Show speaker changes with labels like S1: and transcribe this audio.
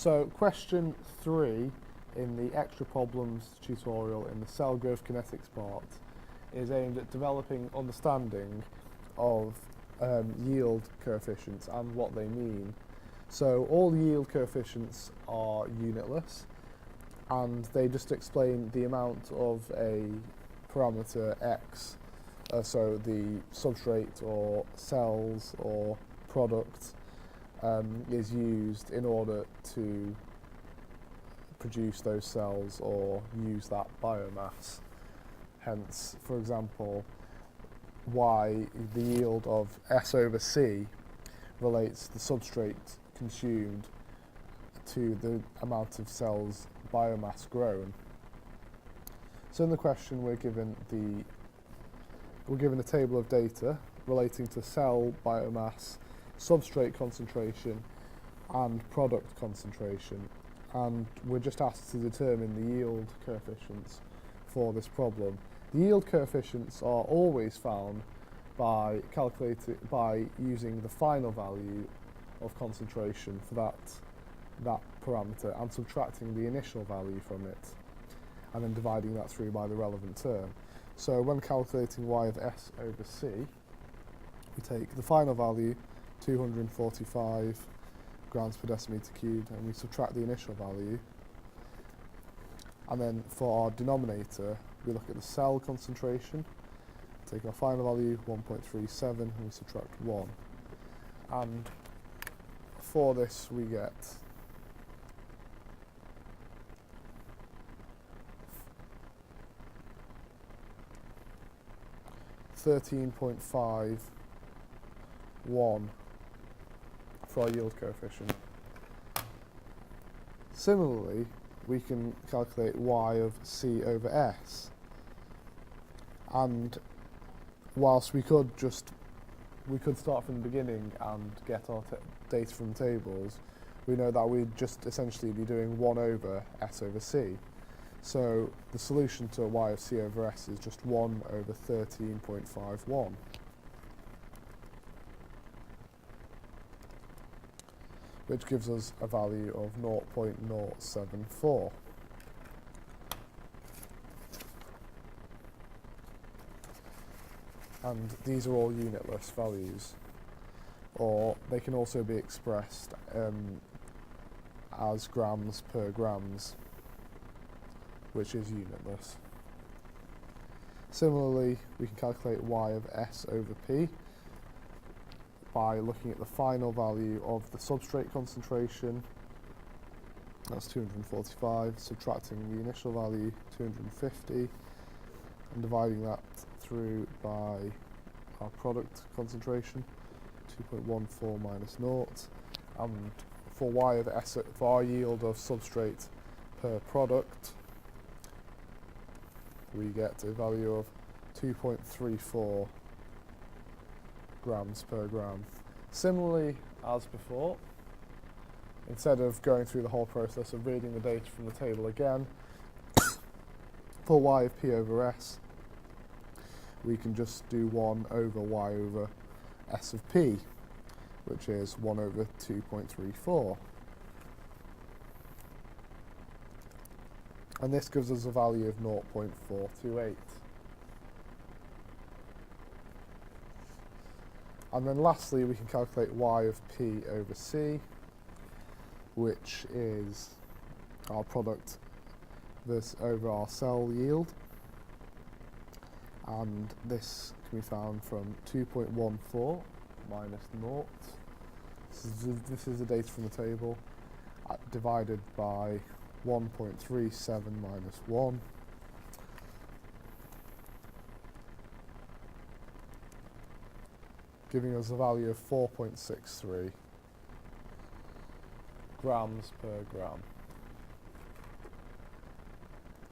S1: So question 3 in the extra problems tutorial in the cell growth kinetics part is aimed at developing understanding of yield coefficients and what they mean. So all yield coefficients are unitless and they just explain the amount of a parameter x, so the substrate or cells or product is used in order to produce those cells or use that biomass. Hence, for example, y, the yield of S over C relates the substrate consumed to the amount of cells biomass grown. So in the question we're given a table of data relating to cell biomass, substrate concentration and product concentration, and we're just asked to determine the yield coefficients for this problem. The yield coefficients are always found by using the final value of concentration for that parameter and subtracting the initial value from it, and then dividing that through by the relevant term. So when calculating y of S over C, we take the final value, 245 grams per decimeter cubed, and we subtract the initial value. And then for our denominator, we look at the cell concentration, take our final value, 1.37, and we subtract 1. And for this we get 13.51 for our yield coefficient. Similarly, we can calculate y of C over S, and whilst we could start from the beginning and get our data from tables, we know that we'd just essentially be doing 1 over S over C. So the solution to y of C over S is just 1 over 13.51. Which gives us a value of 0.074. And these are all unitless values, or they can also be expressed as grams per grams, which is unitless. Similarly, we can calculate y of S over P by looking at the final value of the substrate concentration, that's 245, subtracting the initial value, 250, and dividing that through by our product concentration, 2.14 minus 0, and for y of S, for our yield of substrate per product, we get a value of 2.34 grams per gram. Similarly as before, instead of going through the whole process of reading the data from the table again, for y of P over S, we can just do 1 over y over S of P, which is 1 over 2.34. And this gives us a value of 0.428. And then lastly, we can calculate y of P over C, which is our product over our cell yield. And this can be found from 2.14 minus 0. This is the data from the table, divided by 1.37 minus 1. Giving us a value of 4.63 grams per gram.